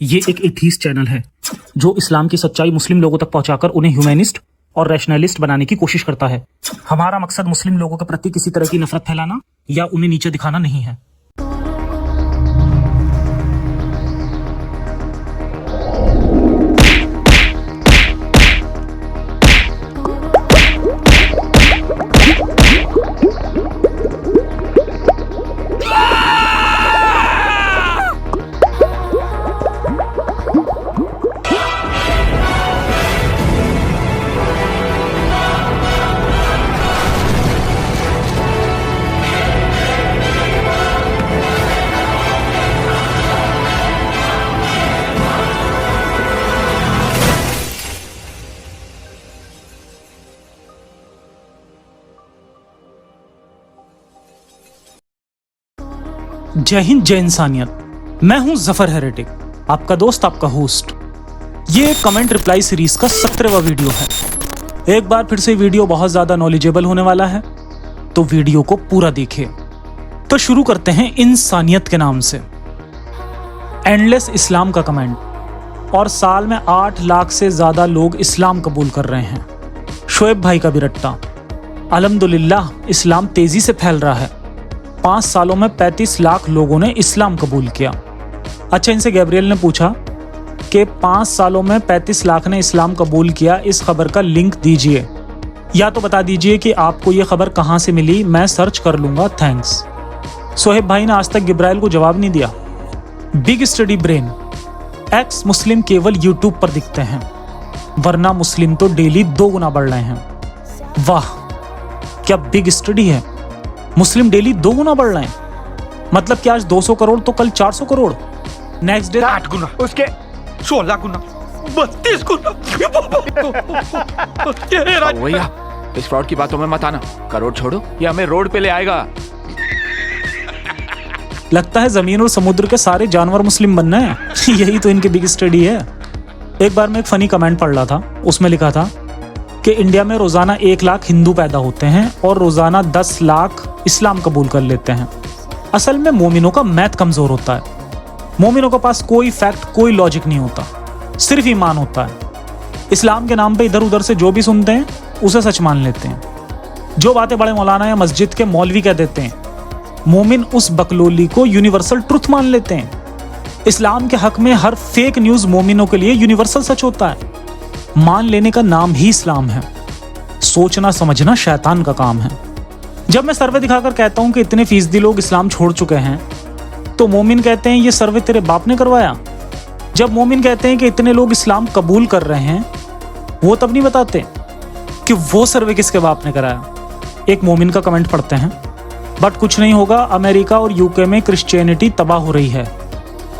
ये एक atheist channel है जो इस्लाम की सच्चाई मुस्लिम लोगों तक पहुंचाकर उन्हें ह्यूमैनिस्ट और रैशनलिस्ट बनाने की कोशिश करता है। हमारा मकसद मुस्लिम लोगों के प्रति किसी तरह की नफरत फैलाना या उन्हें नीचे दिखाना नहीं है। जय हिंद, जय इंसानियत। मैं हूं जफर हेरेटिक, आपका दोस्त, आपका होस्ट। ये कमेंट रिप्लाई सीरीज का 17वां वीडियो है। एक बार फिर से वीडियो बहुत ज्यादा नॉलेजेबल होने वाला है, तो वीडियो को पूरा देखिए। तो शुरू करते हैं इंसानियत के नाम से। एंडलेस इस्लाम का कमेंट, और साल में 8 लाख से ज्यादा लोग इस्लाम कबूल कर रहे हैं। शोएब भाई का भी रट्टा। अल्हम्दुलिल्लाह, इस्लाम तेजी से फैल रहा है। 5 सालों में 35 लाख लोगों ने इस्लाम कबूल किया। अच्छा, इनसे गैब्रियल ने पूछा कि 5 सालों में 35 लाख ने इस्लाम कबूल किया, इस खबर का लिंक दीजिए, या तो बता दीजिए कि आपको ये खबर कहाँ से मिली, मैं सर्च कर लूंगा, थैंक्स। सोहेब भाई ने आज तक गिब्राइल को जवाब नहीं दिया। बिग स्टडी ब्रेन, एक्स मुस्लिम केवल यूट्यूब पर दिखते हैं, वरना मुस्लिम तो डेली 2 गुना बढ़ रहे हैं। वाह, क्या बिग स्टडी है। मुस्लिम डेली 2 गुना बढ़ रहे हैं, मतलब कि आज 200 करोड़ तो कल 400 करोड़, नेक्स्ट डे 8 गुना, उसके 16 गुना, 32 गुना। भैया, इस फ्रॉड की बातों में मत आना। करोड़ छोड़ो, ये हमें रोड पे ले आएगा। लगता है जमीन और समुद्र के सारे जानवर मुस्लिम बनना है। यही तो इनकी बिग स्टडी है। एक बार मैं एक फनी कमेंट पढ़ रहा था, उसमें लिखा था कि इंडिया में रोजाना 1 लाख हिंदू पैदा होते हैं और रोजाना 10 लाख इस्लाम कबूल कर लेते हैं। असल में मोमिनों का मैथ कमजोर होता है। मोमिनों के पास कोई फैक्ट, कोई लॉजिक नहीं होता, सिर्फ ईमान होता है। इस्लाम के नाम पे इधर उधर से जो भी सुनते हैं उसे सच मान लेते हैं। जो बातें बड़े मौलाना या मस्जिद के मौलवी कह देते हैं, मोमिन उस बकलोली को यूनिवर्सल ट्रुथ मान लेते हैं। इस्लाम के हक में हर फेक न्यूज मोमिनों के लिए यूनिवर्सल सच होता है। मान लेने का नाम ही इस्लाम है। सोचना समझना शैतान का काम है। जब मैं सर्वे दिखाकर कहता हूं कि इतने फीसदी लोग इस्लाम छोड़ चुके हैं, तो मोमिन कहते हैं ये सर्वे तेरे बाप ने करवाया। जब मोमिन कहते हैं कि इतने लोग इस्लाम कबूल कर रहे हैं, वो तब नहीं बताते कि वो सर्वे किसके बाप ने कराया। एक मोमिन का कमेंट पढ़ते हैं, बट कुछ नहीं होगा, अमेरिका और यूके में क्रिश्चियनिटी तबाह हो रही है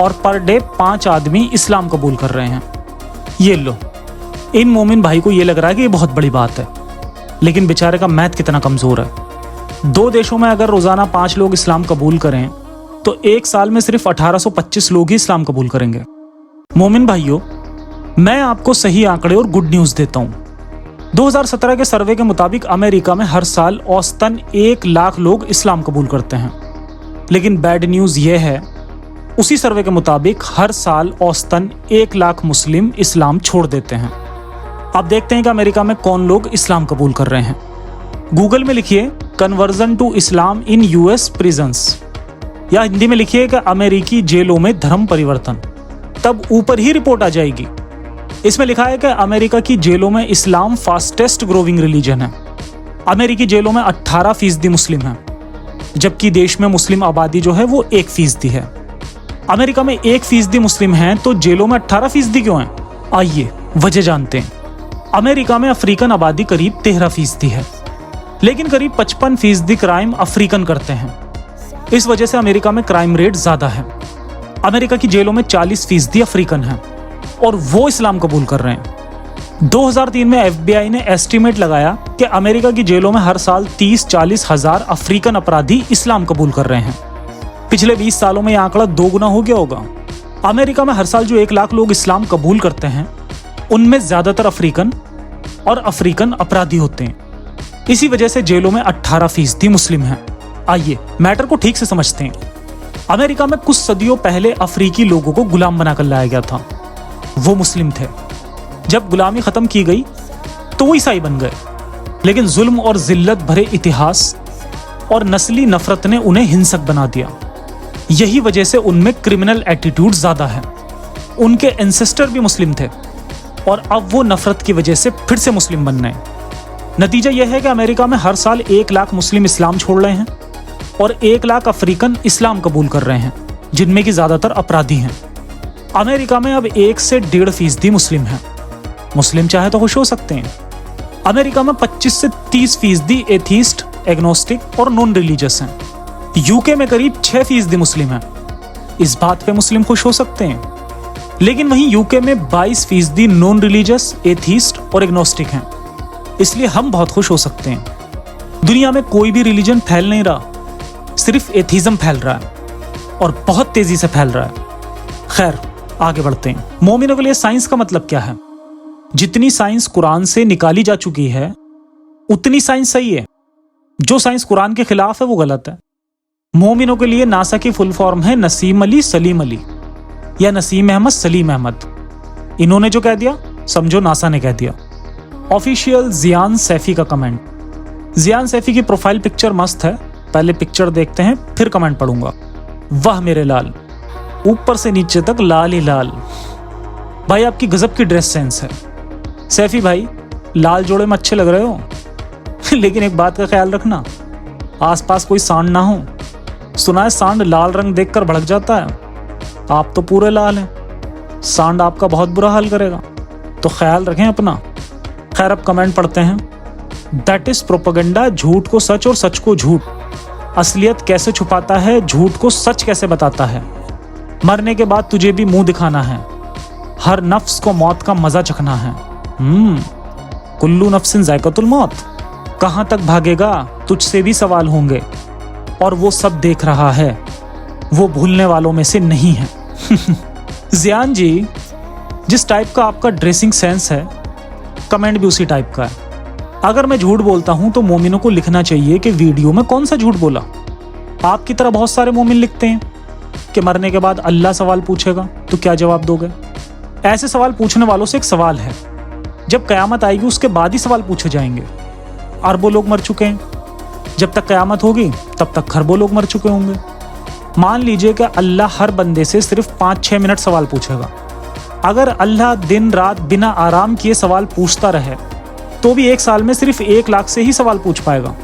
और पर डे 5 आदमी इस्लाम कबूल कर रहे हैं। ये लो, इन मोमिन भाई को ये लग रहा है कि ये बहुत बड़ी बात है, लेकिन बेचारे का मैथ कितना कमजोर है। 2 देशों में अगर रोजाना 5 लोग इस्लाम कबूल करें, तो 1 साल में सिर्फ 1825 लोग ही इस्लाम कबूल करेंगे। मोमिन भाइयों, मैं आपको सही आंकड़े और गुड न्यूज देता हूं। 2017 के सर्वे के मुताबिक अमेरिका में हर साल औसतन 1 लाख लोग इस्लाम कबूल करते हैं। लेकिन बैड न्यूज ये है, उसी सर्वे के मुताबिक हर साल औसतन 1 लाख मुस्लिम इस्लाम छोड़ देते हैं। अब देखते हैं कि अमेरिका में कौन लोग इस्लाम कबूल कर रहे हैं। गूगल में लिखिए conversion to Islam in US prisons, या हिंदी में लिखिए कि अमेरिकी जेलों में धर्म परिवर्तन, तब ऊपर ही रिपोर्ट आ जाएगी। इसमें लिखा है कि अमेरिका की जेलों में इस्लाम फास्टेस्ट ग्रोविंग रिलीजन है। अमेरिकी जेलों में 18% मुस्लिम हैं, जबकि देश में मुस्लिम आबादी जो है वो 1% है। अमेरिका में 1% मुस्लिम हैं, तो जेलों में 18% क्यों हैं? आइए वजह जानते हैं। अमेरिका में अफ्रीकन आबादी करीब 13% है, लेकिन करीब 55% क्राइम अफ्रीकन करते हैं। इस वजह से अमेरिका में क्राइम रेट ज्यादा है। अमेरिका की जेलों में 40% अफ्रीकन हैं और वो इस्लाम कबूल कर रहे हैं। 2003 में FBI ने एस्टीमेट लगाया कि अमेरिका की जेलों में हर साल 30-40 हजार अफ्रीकन अपराधी इस्लाम कबूल कर रहे हैं। पिछले 20 सालों में यह आंकड़ा 2 गुना हो गया होगा। अमेरिका में हर साल जो 1 लाख लोग इस्लाम कबूल करते हैं, उनमें ज्यादातर अफ्रीकन और अफ्रीकन अपराधी होते हैं। इसी वजह से जेलों में 18% मुस्लिम हैं। आइए मैटर को ठीक से समझते हैं। अमेरिका में कुछ सदियों पहले अफ्रीकी लोगों को गुलाम बनाकर लाया गया था। वो मुस्लिम थे। जब गुलामी खत्म की गई तो वो ईसाई बन गए, लेकिन जुल्म और जिल्लत भरे इतिहास और नस्ली नफरत ने उन्हें हिंसक बना दिया। यही वजह से उनमें क्रिमिनल एटीट्यूड ज्यादा है। उनके एंसेस्टर भी मुस्लिम थे और अब वो नफरत की वजह से फिर से मुस्लिम बन रहे हैं। नतीजा यह है कि अमेरिका में हर साल 1 लाख मुस्लिम इस्लाम छोड़ रहे हैं और 1 लाख अफ्रीकन इस्लाम कबूल कर रहे हैं, जिनमें की ज्यादातर अपराधी हैं। अमेरिका में अब 1 से 1.5% मुस्लिम हैं। मुस्लिम चाहे तो खुश हो सकते हैं। अमेरिका में 25 से 30% एथीस्ट, एग्नोस्टिक और नॉन रिलीजियस हैं। यूके में करीब 6% मुस्लिम हैं। इस बात पे मुस्लिम खुश हो सकते हैं। लेकिन वहीं यूके में 22% नॉन रिलीजियस, एथीस्ट और एग्नोस्टिक हैं। इसलिए हम बहुत खुश हो सकते हैं। दुनिया में कोई भी रिलीजन फैल नहीं रहा, सिर्फ एथीज्म फैल रहा है और बहुत तेजी से फैल रहा है। खैर, आगे बढ़ते हैं। मोमिनों के लिए साइंस का मतलब क्या है? जितनी साइंस कुरान से निकाली जा चुकी है उतनी साइंस सही है। जो साइंस कुरान के खिलाफ है वो गलत है। मोमिनों के लिए नासा की फुल फॉर्म है नसीम अली सलीम अली या नसीम अहमद सलीम अहमद। इन्होंने जो कह दिया समझो नासा ने कह दिया। ऑफिशियल जियान सैफी का कमेंट। जियान सैफी की प्रोफाइल पिक्चर मस्त है। पहले पिक्चर देखते हैं फिर कमेंट पढ़ूंगा। वाह मेरे लाल, ऊपर से नीचे तक लाल ही लाल। भाई आपकी गजब की ड्रेस सेंस है सैफी भाई, लाल जोड़े में अच्छे लग रहे हो। लेकिन एक बात का ख्याल रखना, आसपास कोई सांड ना हो। सुना है सांड लाल रंग देखकर भड़क जाता है। आप तो पूरे लाल हैं, सांड आपका बहुत बुरा हाल करेगा, तो ख्याल रखें अपना। खैर, अब कमेंट पढ़ते हैं। दैट इज प्रोपेगेंडा, झूठ को सच और सच को झूठ। असलियत कैसे छुपाता है, झूठ को सच कैसे बताता है। मरने के बाद तुझे भी मुंह दिखाना है, हर नफ्स को मौत का मजा चखना है। कुल्लू नफ्सिन जायकातुल मौत। कहां तक भागेगा, तुझसे भी सवाल होंगे और वो सब देख रहा है, वो भूलने वालों में से नहीं है। जियान जी, जिस टाइप का आपका ड्रेसिंग सेंस है, कमेंट भी उसी टाइप का है। अगर मैं झूठ बोलता हूं तो मोमिनों को लिखना चाहिए कि वीडियो में कौन सा झूठ बोला। आपकी तरह बहुत सारे मोमिन लिखते हैं कि मरने के बाद अल्लाह सवाल पूछेगा तो क्या जवाब दोगे। ऐसे सवाल पूछने वालों से एक सवाल है, जब कयामत आएगी उसके बाद ही सवाल पूछे जाएंगे। अरबों लोग मर चुके हैं, जब तक कयामत होगी तब तक खरबों लोग मर चुके होंगे। मान लीजिए कि अल्लाह हर बंदे से सिर्फ 5-6 मिनट सवाल पूछेगा। अगर अल्लाह दिन रात बिना आराम किए सवाल पूछता रहे तो भी 1 साल में सिर्फ 1 लाख से ही सवाल पूछ पाएगा।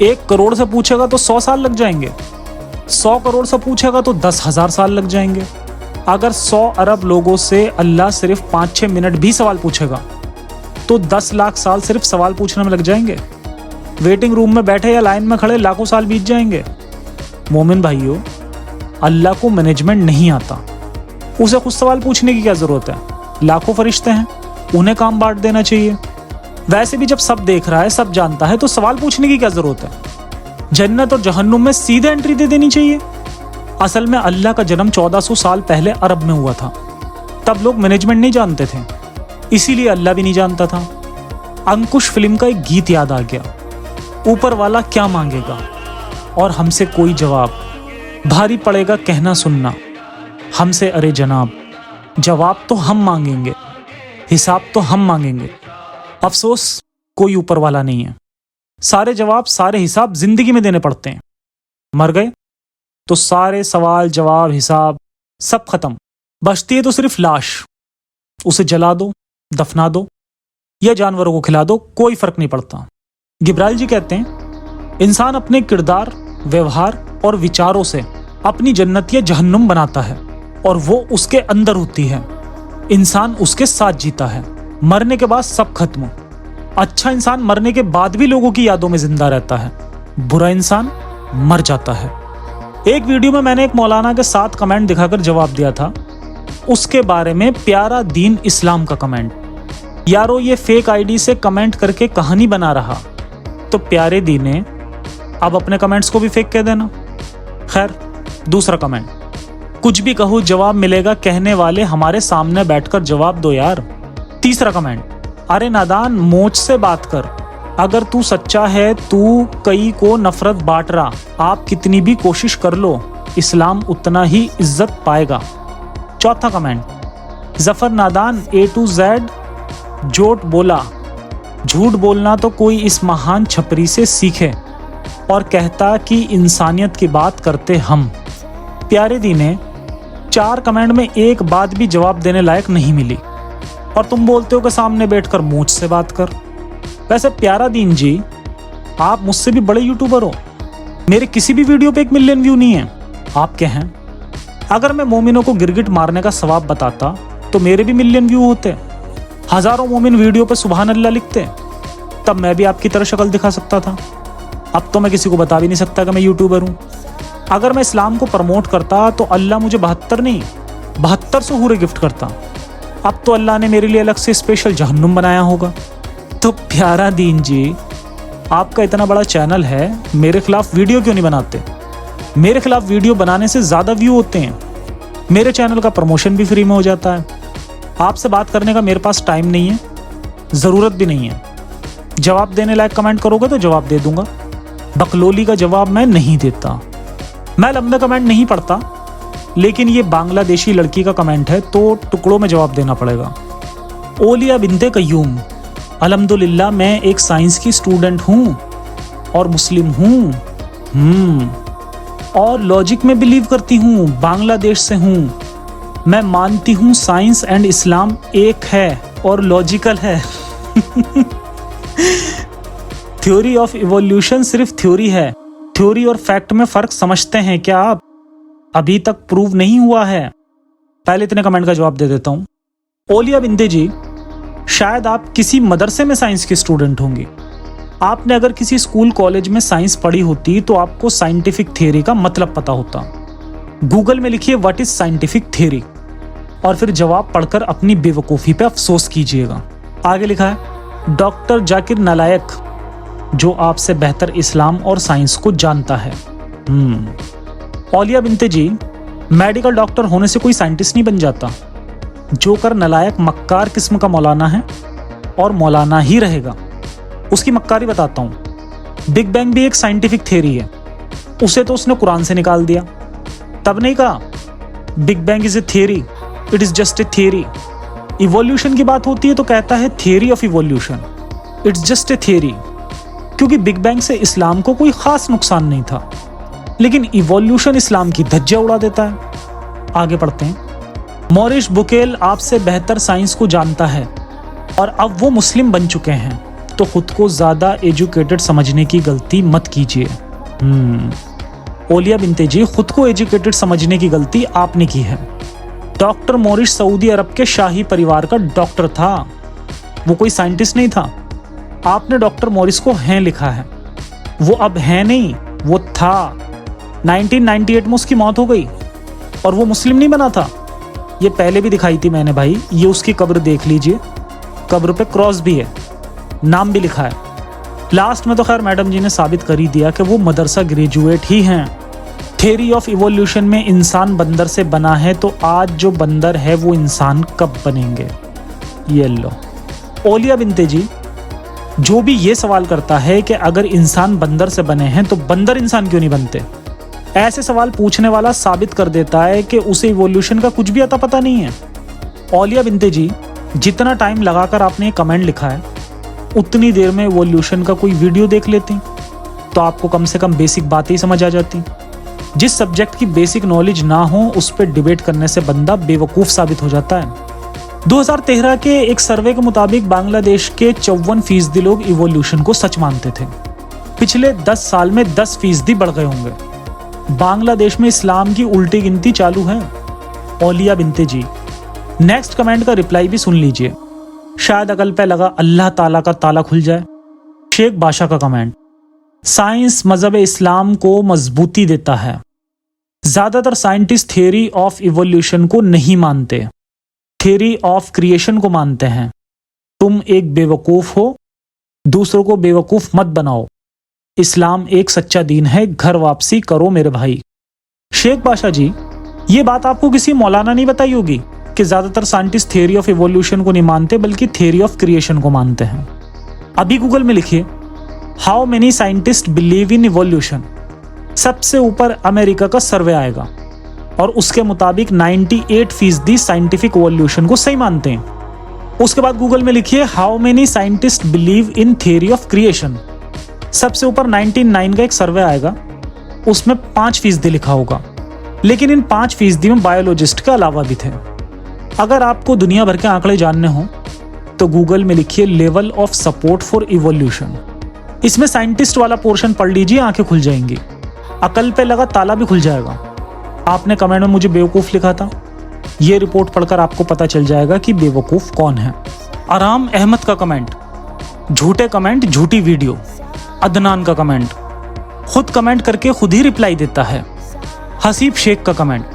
1 करोड़ से पूछेगा तो 100 साल लग जाएंगे। 100 करोड़ से पूछेगा तो 10,000 साल लग जाएंगे। अगर 100 अरब लोगों से अल्लाह सिर्फ 5-6 मिनट भी सवाल पूछेगा तो 10 लाख साल सिर्फ सवाल पूछने में लग जाएंगे। वेटिंग रूम में बैठे या लाइन में खड़े लाखों साल बीत जाएंगे। मोमिन भाइयों, अल्लाह को मैनेजमेंट नहीं आता, उसे खुद सवाल पूछने की क्या जरूरत है। लाखों फरिश्ते हैं, उन्हें काम बांट देना चाहिए। वैसे भी जब सब देख रहा है, सब जानता है, तो सवाल पूछने की क्या जरूरत है। जन्नत और जहन्नुम में सीधे एंट्री दे देनी चाहिए। असल में अल्लाह का जन्म 1400 साल पहले अरब में हुआ था। तब लोग मैनेजमेंट नहीं जानते थे, इसीलिए अल्लाह भी नहीं जानता था। अंकुश फिल्म का एक गीत याद आ गया, ऊपर वाला क्या मांगेगा और हमसे कोई जवाब, भारी पड़ेगा कहना सुनना हमसे अरे जनाब। जवाब तो हम मांगेंगे, हिसाब तो हम मांगेंगे। अफसोस कोई ऊपर वाला नहीं है। सारे जवाब, सारे हिसाब जिंदगी में देने पड़ते हैं। मर गए तो सारे सवाल, जवाब, हिसाब सब खत्म। बचती है तो सिर्फ लाश। उसे जला दो, दफना दो या जानवरों को खिला दो, कोई फर्क नहीं पड़ता। गिब्राइल जी कहते हैं, इंसान अपने किरदार, व्यवहार और विचारों से अपनी जन्नत या जहन्नुम बनाता है और वो उसके अंदर होती है। इंसान उसके साथ जीता है। मरने के बाद सब खत्म। अच्छा इंसान मरने के बाद भी लोगों की यादों में जिंदा रहता है, बुरा इंसान मर जाता है। एक वीडियो में मैंने एक मौलाना के 7 कमेंट दिखाकर जवाब दिया था। उसके बारे में प्यारा दीन इस्लाम का कमेंट, यारो ये फेक आईडी से कमेंट करके कहानी बना रहा। तो प्यारे दीने, अब अपने कमेंट्स को भी फेक कह देना। खैर, दूसरा कमेंट, कुछ भी कहो जवाब मिलेगा कहने वाले हमारे सामने बैठकर जवाब दो यार। तीसरा कमेंट, अरे नादान मोच से बात कर, अगर तू सच्चा है तू कई को नफरत बांट रहा, आप कितनी भी कोशिश कर लो इस्लाम उतना ही इज्जत पाएगा। चौथा कमेंट, जफर नादान A to Z जोट बोला, झूठ बोलना तो कोई इस महान छपरी से सीखे और कहता कि इंसानियत की बात करते हम। प्यारे दी ने 4 कमेंट में एक बात भी जवाब देने लायक नहीं मिली और तुम बोलते हो कि सामने बैठकर मुझ से बात कर। वैसे प्यारा दीन जी, आप मुझसे भी बड़े यूट्यूबर हो, मेरे किसी भी वीडियो पे 1 मिलियन व्यू नहीं है, आपके हैं। अगर मैं मोमिनों को गिरगिट मारने का सवाब बताता तो मेरे भी मिलियन व्यू होते, हजारों मोमिन वीडियो पे सुभान अल्लाह लिखते, तब मैं भी आपकी तरह शक्ल दिखा सकता था। अब तो मैं किसी को बता भी नहीं सकता कि मैं यूट्यूबर हूँ। अगर मैं इस्लाम को प्रमोट करता तो अल्लाह मुझे 72 नहीं 7200 हूरे गिफ्ट करता। अब तो अल्लाह ने मेरे लिए अलग से स्पेशल जहन्नुम बनाया होगा। तो प्यारा दीन जी, आपका इतना बड़ा चैनल है, मेरे खिलाफ वीडियो क्यों नहीं बनाते? मेरे खिलाफ वीडियो बनाने से ज़्यादा व्यू होते हैं, मेरे चैनल का प्रमोशन भी फ्री में हो जाता है। आपसे बात करने का मेरे पास टाइम नहीं है, ज़रूरत भी नहीं है। जवाब देने लायक कमेंट करोगे तो जवाब दे दूंगा, बकलोली का जवाब मैं नहीं देता। मैं लंबे कमेंट नहीं पढ़ता, लेकिन ये बांग्लादेशी लड़की का कमेंट है तो टुकड़ों में जवाब देना पड़ेगा। ओलिया बिनते कयूम, अल्हम्दुलिल्लाह मैं एक साइंस की स्टूडेंट हूँ और मुस्लिम हूँ और लॉजिक में बिलीव करती हूँ, बांग्लादेश से हूँ। मैं मानती हूँ साइंस एंड इस्लाम एक है और लॉजिकल है। थ्योरी ऑफ इवोल्यूशन सिर्फ थ्योरी है, थ्योरी और फैक्ट में फर्क समझते हैं क्या आप? अभी तक प्रूव नहीं हुआ है। पहले इतने कमेंट का जवाब दे देता हूँ। ओलिया बिंदे जी, शायद आप किसी मदरसे में साइंस की स्टूडेंट होंगी। आपने अगर किसी स्कूल कॉलेज में साइंस पढ़ी होती तो आपको साइंटिफिक थ्योरी का मतलब पता होता। गूगल में लिखिए व्हाट इज साइंटिफिक थ्योरी और फिर जवाब पढ़कर अपनी बेवकूफ़ी पे अफसोस कीजिएगा। आगे लिखा है, डॉक्टर जाकिर नालायक जो आपसे बेहतर इस्लाम और साइंस को जानता है। ओलिया बिनते जी, मेडिकल डॉक्टर होने से कोई साइंटिस्ट नहीं बन जाता। जोकर नालायक मक्कार किस्म का मौलाना है और मौलाना ही रहेगा। उसकी मक्कारी बताता हूँ। बिग बैंग भी एक साइंटिफिक थ्योरी है, उसे तो उसने कुरान से निकाल दिया। तब नहीं कहा big bang is a theory, it is just a theory. Evolution की बात होती है तो कहता है theory of evolution, it's just a theory, क्योंकि बिग बैंग से इस्लाम को कोई खास नुकसान नहीं था। लेकिन इवोल्यूशन इस्लाम की धज्जियां उड़ा देता है। आगे पढ़ते हैं। मॉरिस बुकेल आपसे बेहतर साइंस को जानता है और अब वो मुस्लिम बन चुके हैं, तो खुद को ज्यादा एजुकेटेड समझने की गलती मत कीजिए। ओलिया बिनते जी, खुद को एजुकेटेड समझने की गलती आपने की है। डॉक्टर मॉरिस सऊदी अरब के शाही परिवार का डॉक्टर था, वो कोई साइंटिस्ट नहीं था। आपने डॉक्टर मॉरिस को हैं लिखा है, वो अब है नहीं, वो था। 1998 में उसकी मौत हो गई और वो मुस्लिम नहीं बना था। ये पहले भी दिखाई थी मैंने भाई, ये उसकी कब्र देख लीजिए, कब्र पे क्रॉस भी है, नाम भी लिखा है। लास्ट में तो खैर मैडम जी ने साबित कर ही दिया कि वो मदरसा ग्रेजुएट ही हैं। थ्योरी ऑफ इवोल्यूशन में इंसान बंदर से बना है, तो आज जो बंदर है वो इंसान कब बनेंगे? ये लो। ओलिया बिनते जी, जो भी ये सवाल करता है कि अगर इंसान बंदर से बने हैं तो बंदर इंसान क्यों नहीं बनते, ऐसे सवाल पूछने वाला साबित कर देता है कि उसे इवोल्यूशन का कुछ भी अता पता नहीं है। ओलिया बिनते जी, जितना टाइम लगाकर आपने कमेंट लिखा है, उतनी देर में इवोल्यूशन का कोई वीडियो देख लेती तो आपको कम से कम बेसिक बातें ही समझ आ जाती। जिस सब्जेक्ट की बेसिक नॉलेज ना हो उस पर डिबेट करने से बंदा बेवकूफ़ साबित हो जाता है। 2013 के एक सर्वे के मुताबिक बांग्लादेश के 54% लोग इवोल्यूशन को सच मानते थे। पिछले 10 साल में 10% बढ़ गए होंगे। बांग्लादेश में इस्लाम की उल्टी गिनती चालू है। ओलिया बिनते जी, नेक्स्ट कमेंट का रिप्लाई भी सुन लीजिए, शायद अकल पे लगा अल्लाह ताला का ताला खुल जाए। शेख बादशाह का कमेंट, साइंस मजहब इस्लाम को मजबूती देता है। ज्यादातर साइंटिस्ट थ्योरी ऑफ इवोल्यूशन को नहीं मानते, थ्योरी ऑफ क्रिएशन को मानते हैं। तुम एक बेवकूफ हो, दूसरों को बेवकूफ मत बनाओ। इस्लाम एक सच्चा दीन है, घर वापसी करो मेरे भाई। शेख बादशाह जी, ये बात आपको किसी मौलाना नहीं बताई होगी कि ज्यादातर साइंटिस्ट थ्योरी ऑफ इवोल्यूशन को नहीं मानते बल्कि थ्योरी ऑफ क्रिएशन को मानते हैं। अभी गूगल में लिखिए how many scientist believe in evolution सबसे ऊपर अमेरिका का सर्वे आएगा और उसके मुताबिक 98% साइंटिफिक इवोल्यूशन को सही मानते हैं। उसके बाद गूगल में लिखिए how many scientist believe in theory of creation. सबसे ऊपर 99 का एक सर्वे आएगा, उसमें 5% लिखा होगा, लेकिन इन 5% में बायोलॉजिस्ट के अलावा भी थे। अगर आपको दुनिया भर के आंकड़े जानने हो तो गूगल में लिखिए level of support for evolution. इसमें साइंटिस्ट वाला पोर्शन पढ़ लीजिए, आंखें खुल जाएंगी, अकल पे लगा ताला भी खुल जाएगा। आपने कमेंट में मुझे बेवकूफ लिखा था, ये रिपोर्ट पढ़कर आपको पता चल जाएगा कि बेवकूफ कौन है। आराम अहमद का कमेंट, झूठे कमेंट झूठी वीडियो। अदनान का कमेंट, खुद कमेंट करके खुद ही रिप्लाई देता है। हसीब शेख का कमेंट,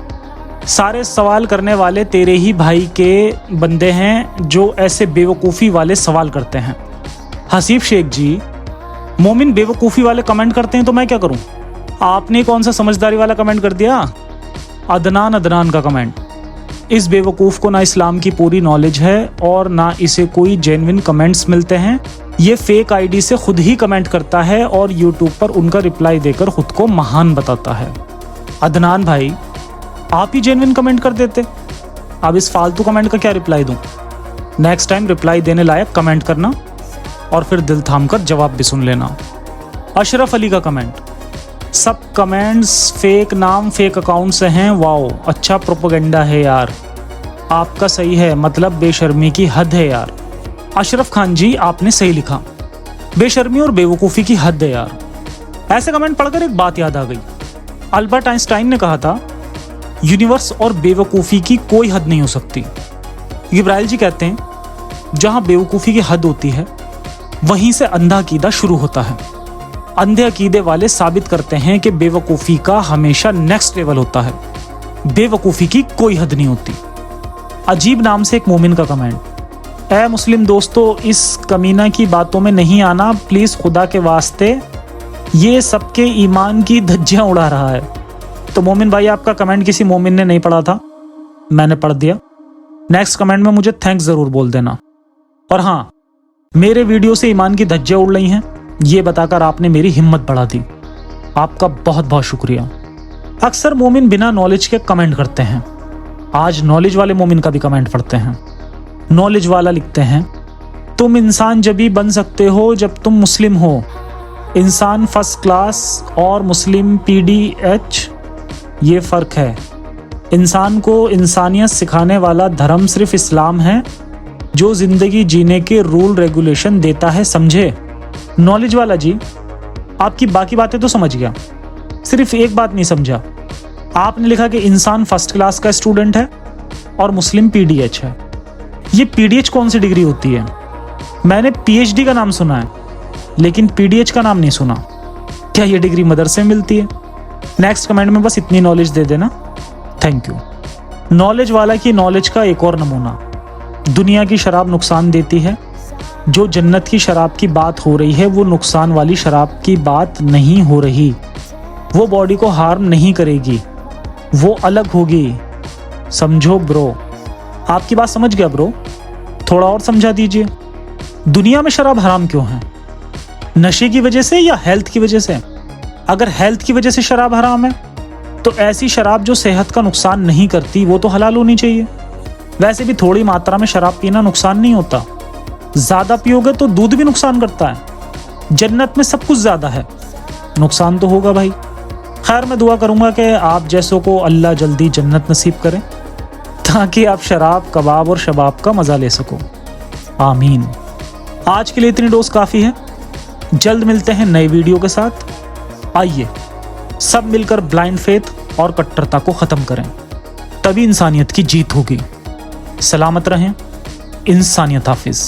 सारे सवाल करने वाले तेरे ही भाई के बंदे हैं जो ऐसे बेवकूफ़ी वाले सवाल करते हैं। हसीब शेख जी, मोमिन बेवकूफ़ी वाले कमेंट करते हैं तो मैं क्या करूं? आपने कौन सा समझदारी वाला कमेंट कर दिया? अदनान का कमेंट, इस बेवकूफ़ को ना इस्लाम की पूरी नॉलेज है और ना इसे कोई जेन्युइन कमेंट्स मिलते हैं। ये फेक आईडी से खुद ही कमेंट करता है और यूट्यूब पर उनका रिप्लाई देकर खुद को महान बताता है। अदनान भाई, आप ही जेन्युइन कमेंट कर देते, अब इस फालतू कमेंट का क्या रिप्लाई दूं? नेक्स्ट टाइम रिप्लाई देने लायक कमेंट करना और फिर दिल थाम कर जवाब भी सुन लेना। अशरफ अली का कमेंट, सब कमेंट्स फेक नाम फेक अकाउंट से हैं। वाओ, अच्छा प्रोपेगेंडा है यार, आपका सही है, मतलब बेशर्मी की हद है यार। अशरफ खान जी, आपने सही लिखा, बेशर्मी और बेवकूफ़ी की हद है यार। ऐसे कमेंट पढ़कर एक बात याद आ गई। अल्बर्ट आइंस्टाइन ने कहा था यूनिवर्स और बेवकूफ़ी की कोई हद नहीं हो सकती। इब्राहिम जी कहते हैं जहां बेवकूफ़ी की हद होती है वहीं से अंधा अकीदा शुरू होता है। अंधे अकीदे वाले साबित करते हैं कि बेवकूफ़ी का हमेशा नेक्स्ट लेवल होता है, बेवकूफ़ी की कोई हद नहीं होती। अजीब नाम से एक मोमिन का कमेंट, ऐ मुस्लिम दोस्तों, इस कमीना की बातों में नहीं आना प्लीज़, खुदा के वास्ते, ये सबके ईमान की धज्जियाँ उड़ा रहा है। तो मोमिन भाई, आपका कमेंट किसी मोमिन ने नहीं पढ़ा था, मैंने पढ़ दिया। नेक्स्ट कमेंट में मुझे थैंक्स ज़रूर बोल देना। और हाँ, मेरे वीडियो से ईमान की धज्जियाँ उड़ रही हैं, ये बताकर आपने मेरी हिम्मत बढ़ा दी, आपका बहुत बहुत शुक्रिया। अक्सर मोमिन बिना नॉलेज के कमेंट करते हैं, आज नॉलेज वाले मोमिन का भी कमेंट पढ़ते हैं। नॉलेज वाला लिखते हैं, तुम इंसान जभी बन सकते हो जब तुम मुस्लिम हो। इंसान फर्स्ट क्लास और मुस्लिम PDH, ये फ़र्क है। इंसान को इंसानियत सिखाने वाला धर्म सिर्फ इस्लाम है जो ज़िंदगी जीने के रूल रेगुलेशन देता है, समझे? नॉलेज वाला जी, आपकी बाकी बातें तो समझ गया, सिर्फ एक बात नहीं समझा। आपने लिखा कि इंसान फर्स्ट क्लास का स्टूडेंट है और मुस्लिम PDH है। ये PDH कौन सी डिग्री होती है? मैंने PhD का नाम सुना है लेकिन PDH का नाम नहीं सुना। क्या ये डिग्री मदरसे में मिलती है? नेक्स्ट कमेंट में बस इतनी नॉलेज दे देना, थैंक यू। नॉलेज वाला की नॉलेज का एक और नमूना, दुनिया की शराब नुकसान देती है, जो जन्नत की शराब की बात हो रही है वो नुकसान वाली शराब की बात नहीं हो रही। वो बॉडी को हार्म नहीं करेगी, वो अलग होगी, समझो ब्रो। आपकी बात समझ गया ब्रो, थोड़ा और समझा दीजिए। दुनिया में शराब हराम क्यों है? नशे की वजह से या हेल्थ की वजह से? अगर हेल्थ की वजह से शराब हराम है तो ऐसी शराब जो सेहत का नुकसान नहीं करती वो तो हलाल होनी चाहिए। वैसे भी थोड़ी मात्रा में शराब पीना नुकसान नहीं होता, ज़्यादा पियोगे तो दूध भी नुकसान करता है। जन्नत में सब कुछ ज़्यादा है, नुकसान तो होगा भाई। खैर, मैं दुआ करूँगा कि आप जैसों को अल्लाह जल्दी जन्नत नसीब करें ताकि आप शराब, कबाब और शबाब का मज़ा ले सको, आमीन। आज के लिए इतनी डोज काफ़ी है, जल्द मिलते हैं नए वीडियो के साथ। आइए सब मिलकर ब्लाइंड फेथ और कट्टरता को ख़त्म करें, तभी इंसानियत की जीत होगी। सलामत रहें, इंसानियत हाफिज़।